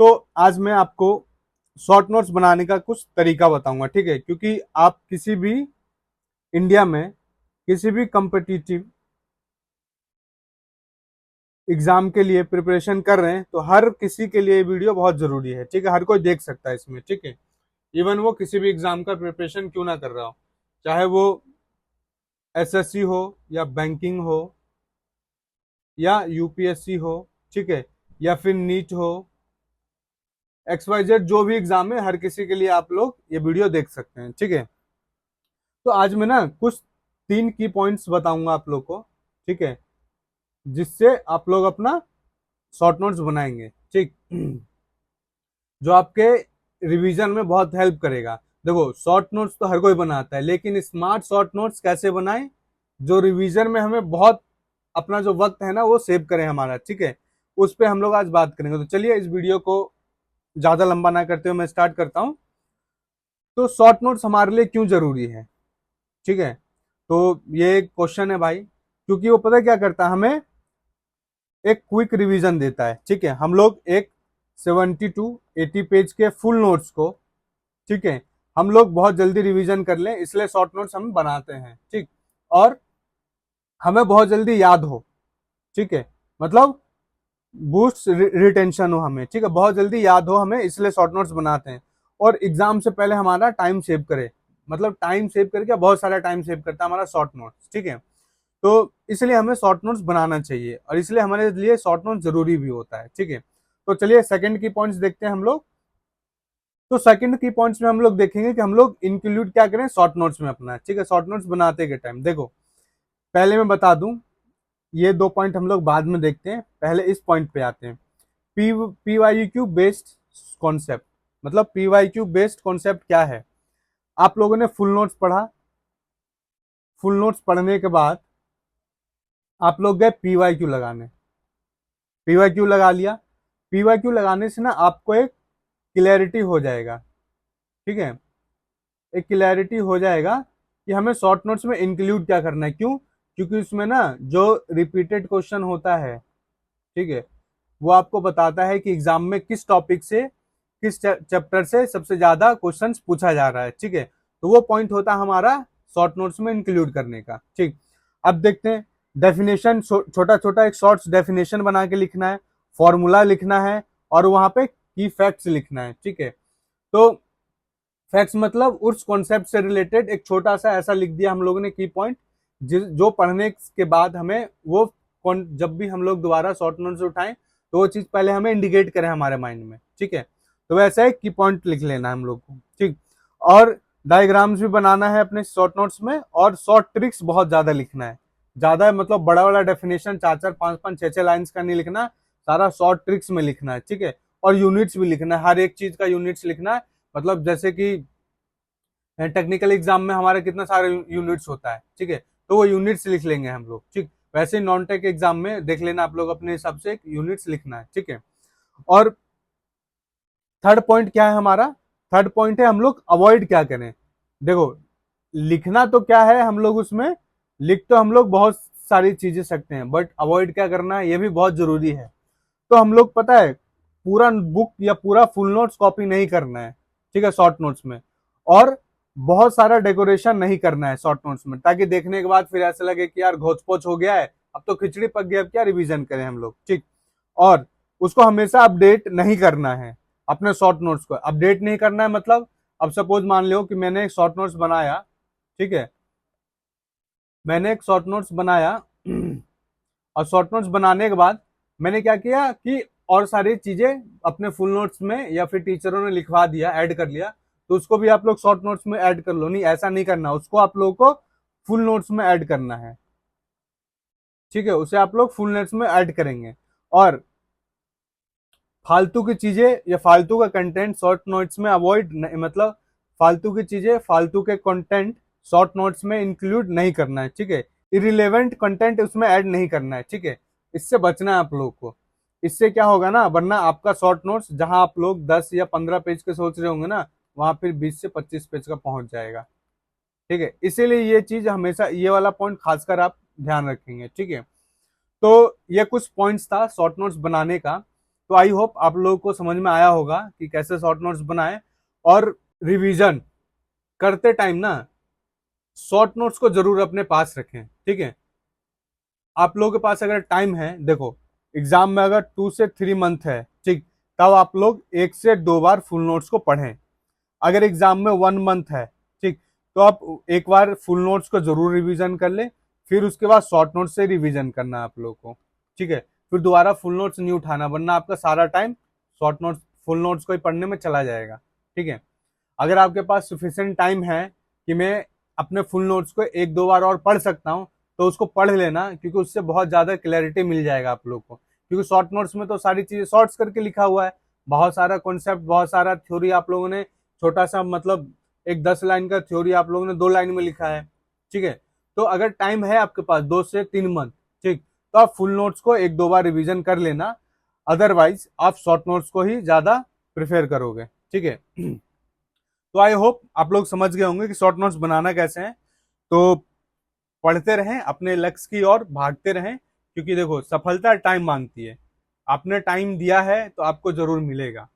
तो आज मैं आपको शॉर्ट नोट्स बनाने का कुछ तरीका बताऊंगा, ठीक है। क्योंकि आप किसी भी इंडिया में किसी भी कम्पिटिटिव एग्जाम के लिए प्रिपरेशन कर रहे हैं तो हर किसी के लिए ये वीडियो बहुत जरूरी है, ठीक है। हर कोई देख सकता है इसमें, ठीक है। इवन वो किसी भी एग्जाम का प्रिपरेशन क्यों ना कर रहा हो, चाहे वो एसएससी हो या बैंकिंग हो या यूपीएससी हो, ठीक है, या फिर नीट हो, XYZ जो भी एग्जाम है, हर किसी के लिए आप लोग ये वीडियो देख सकते हैं, ठीक है। तो आज मैं ना कुछ 3 की पॉइंट्स बताऊंगा आप लोग को, ठीक है, जिससे आप लोग अपना शॉर्ट नोट्स बनाएंगे, ठीक। जो आपके रिवीजन में बहुत हेल्प करेगा। देखो, शॉर्ट नोट्स तो हर कोई बनाता है, लेकिन स्मार्ट शॉर्ट नोट्स कैसे बनाएं जो रिवीजन में हमें बहुत अपना जो वक्त है ना वो सेव करें हमारा, ठीक है। उस पर हम लोग आज बात करेंगे। तो चलिए इस वीडियो को ज्यादा लंबा ना करते हुए मैं स्टार्ट करता हूँ। तो शॉर्ट नोट्स हमारे लिए क्यों जरूरी है, ठीक है। तो ये एक क्वेश्चन है भाई, क्योंकि वो पता है क्या करता है, हमें एक क्विक रिवीजन देता है, ठीक है। हम लोग एक 70 to 80 पेज के फुल नोट्स को, ठीक है, हम लोग बहुत जल्दी रिवीजन कर लें, इसलिए शॉर्ट नोट्स हम बनाते हैं, ठीक। और हमें बहुत जल्दी याद हो, ठीक है, मतलब बूस्ट रिटेंशन हो हमें, ठीक है, बहुत जल्दी याद हो हमें, इसलिए शॉर्ट नोट्स बनाते हैं। और एग्जाम से पहले हमारा टाइम सेव करे, मतलब टाइम सेव करके बहुत सारा टाइम सेव करता है हमारा शॉर्ट नोट्स, ठीक है। तो इसलिए हमें शॉर्ट नोट्स बनाना चाहिए और इसलिए हमारे लिए शॉर्ट नोट्स जरूरी भी होता है, ठीक है। तो चलिए सेकंड की पॉइंट्स देखते हैं हम लोग। तो सेकंड की पॉइंट्स में हम लोग देखेंगे कि हम लोग इंक्लूड क्या करें शॉर्ट नोट्स में अपना, ठीक है। शॉर्ट नोट्स बनाते के टाइम देखो, पहले मैं बता दूं, ये 2 पॉइंट हम लोग बाद में देखते हैं, पहले इस पॉइंट पे आते हैं। पीवाईक्यू बेस्ड कॉन्सेप्ट, मतलब पीवाईक्यू बेस्ड कॉन्सेप्ट क्या है। आप लोगों ने फुल नोट्स पढ़ा, फुल नोट्स पढ़ने के बाद आप लोग गए पीवाईक्यू लगाने, पीवाईक्यू लगा लिया। पीवाईक्यू लगाने से ना आपको एक क्लैरिटी हो जाएगा, ठीक है, एक क्लैरिटी हो जाएगा कि हमें शॉर्ट नोट्स में इंक्लूड क्या करना है। क्यों? क्योंकि उसमें ना जो रिपीटेड क्वेश्चन होता है, ठीक है, वो आपको बताता है कि एग्जाम में किस टॉपिक से, किस चैप्टर से सबसे ज्यादा क्वेश्चंस पूछा जा रहा है, ठीक है। तो वो पॉइंट होता है हमारा शॉर्ट नोट्स में इंक्लूड करने का, ठीक। अब देखते हैं डेफिनेशन, छोटा छोटा एक शॉर्ट्स डेफिनेशन बना के लिखना है, फॉर्मूला लिखना है और वहां पे की फैक्ट्स लिखना है, ठीक है। तो फैक्ट्स मतलब उस कॉन्सेप्ट से रिलेटेड एक छोटा सा ऐसा लिख दिया हम लोगों ने की पॉइंट, जो पढ़ने के बाद हमें वो जब भी हम लोग दोबारा शॉर्ट नोट्स उठाएं तो वो चीज पहले हमें इंडिकेट करें हमारे माइंड में, ठीक है। तो वैसा एक की पॉइंट लिख लेना है हम लोग को, ठीक। और डायग्राम्स भी बनाना है अपने शॉर्ट नोट्स में, और शॉर्ट ट्रिक्स बहुत ज्यादा लिखना है। ज्यादा मतलब बड़ा बड़ा डेफिनेशन 4 4 5 5 6 6 लाइन्स का नहीं लिखना, सारा शॉर्ट ट्रिक्स में लिखना है, ठीक है। और यूनिट्स भी लिखना है, हर एक चीज का यूनिट्स लिखना है। मतलब जैसे कि टेक्निकल एग्जाम में हमारा कितना सारे यूनिट्स होता है, ठीक है, तो वो यूनिट्स लिख लेंगे हम लोग, ठीक। वैसे ही नॉन टेक एग्जाम में देख लेना आप लोग अपने हिसाब से एक यूनिट्स लिखना है, ठीक है। और थर्ड पॉइंट क्या है हमारा, थर्ड पॉइंट है हम लोग अवॉइड क्या करें। देखो, लिखना तो क्या है, हम लोग उसमें लिख तो हम लोग बहुत सारी चीजें सकते हैं, बट अवॉइड क्या करना है ये भी बहुत जरूरी है। तो हम लोग पता है पूरा बुक या पूरा फुल नोट्स कॉपी नहीं करना है, ठीक है, शॉर्ट नोट्स में। और बहुत सारा डेकोरेशन नहीं करना है शॉर्ट नोट्स में, ताकि देखने के बाद फिर ऐसा लगे कि यार घोच पोच हो गया है, अब तो खिचड़ी पक गई, अब क्या रिवीजन करें हम लोग, ठीक। और उसको हमेशा अपडेट नहीं करना है, अपने शॉर्ट नोट्स को अपडेट नहीं करना है। मतलब अब सपोज मान लो कि मैंने एक शॉर्ट नोट्स बनाया, ठीक है, मैंने एक शॉर्ट नोट्स बनाया और शॉर्ट नोट्स बनाने के बाद मैंने क्या किया कि और सारी चीजें अपने फुल नोट्स में या फिर टीचरों ने लिखवा दिया, ऐड कर लिया, तो उसको भी आप लोग शॉर्ट नोट्स में ऐड कर लो। नहीं, ऐसा नहीं करना, उसको आप लोगों को फुल नोट्स में ऐड करना है, ठीक है, उसे आप लोग फुल नोट्स में ऐड करेंगे। और फालतू की चीजें या फालतू का कंटेंट शॉर्ट नोट्स में अवॉइड, मतलब फालतू की चीजें, फालतू के कंटेंट शॉर्ट नोट्स में इंक्लूड नहीं करना है, ठीक है। इरिलेवेंट कंटेंट उसमें ऐड नहीं करना है, ठीक है। इससे बचना है आप लोग को। इससे क्या होगा ना, वरना आपका शॉर्ट नोट्स जहां आप लोग 10 या 15 पेज के सोच रहे होंगे ना, वहां फिर 20 से 25 पेज का पहुंच जाएगा, ठीक है। इसीलिए ये चीज हमेशा, ये वाला पॉइंट खासकर आप ध्यान रखेंगे, ठीक है। तो ये कुछ पॉइंट्स था शॉर्ट नोट्स बनाने का। तो आई होप आप लोगों को समझ में आया होगा कि कैसे शॉर्ट नोट्स बनाएं। और रिवीजन करते टाइम ना शॉर्ट नोट्स को जरूर अपने पास रखें, ठीक है। आप लोगों के पास अगर टाइम है, देखो एग्जाम में अगर 2 से 3 मंथ है, ठीक, तब आप लोग 1 से 2 बार फुल नोट्स को पढ़ें। अगर एग्जाम में 1 मंथ है, ठीक, तो आप एक बार फुल नोट्स को जरूर रिवीजन कर ले, फिर उसके बाद शॉर्ट नोट्स से रिवीजन करना है आप लोग को, ठीक है। फिर दोबारा फुल नोट्स नहीं उठाना, वरना आपका सारा time short notes full notes को ही पढ़ने में चला जाएगा, ठीक है। अगर आपके पास सफिशिएंट टाइम है कि मैं अपने फुल नोट्स को 1-2 बार और पढ़ सकता हूँ, तो उसको पढ़ लेना, क्योंकि उससे बहुत ज्यादा क्लैरिटी मिल जाएगा आप लोग को। क्योंकि शॉर्ट नोट्स में तो सारी चीजें शॉर्ट्स करके लिखा हुआ है, बहुत सारा कॉन्सेप्ट, बहुत सारा थ्योरी आप लोगों ने छोटा सा मतलब एक 10 लाइन का थ्योरी आप लोगों ने 2 लाइन में लिखा है, ठीक है। तो अगर टाइम है आपके पास 2 से 3 मंथ, ठीक, तो आप फुल नोट्स को 1-2 बार रिवीजन कर लेना। अदरवाइज आप शॉर्ट नोट्स को ही ज्यादा प्रेफर करोगे, ठीक है। तो आई होप आप लोग समझ गए होंगे कि शॉर्ट नोट्स बनाना कैसे है। तो पढ़ते रहें, अपने लक्ष्य की ओर भागते रहें, क्योंकि देखो सफलता टाइम मांगती है। आपने टाइम दिया है तो आपको जरूर मिलेगा।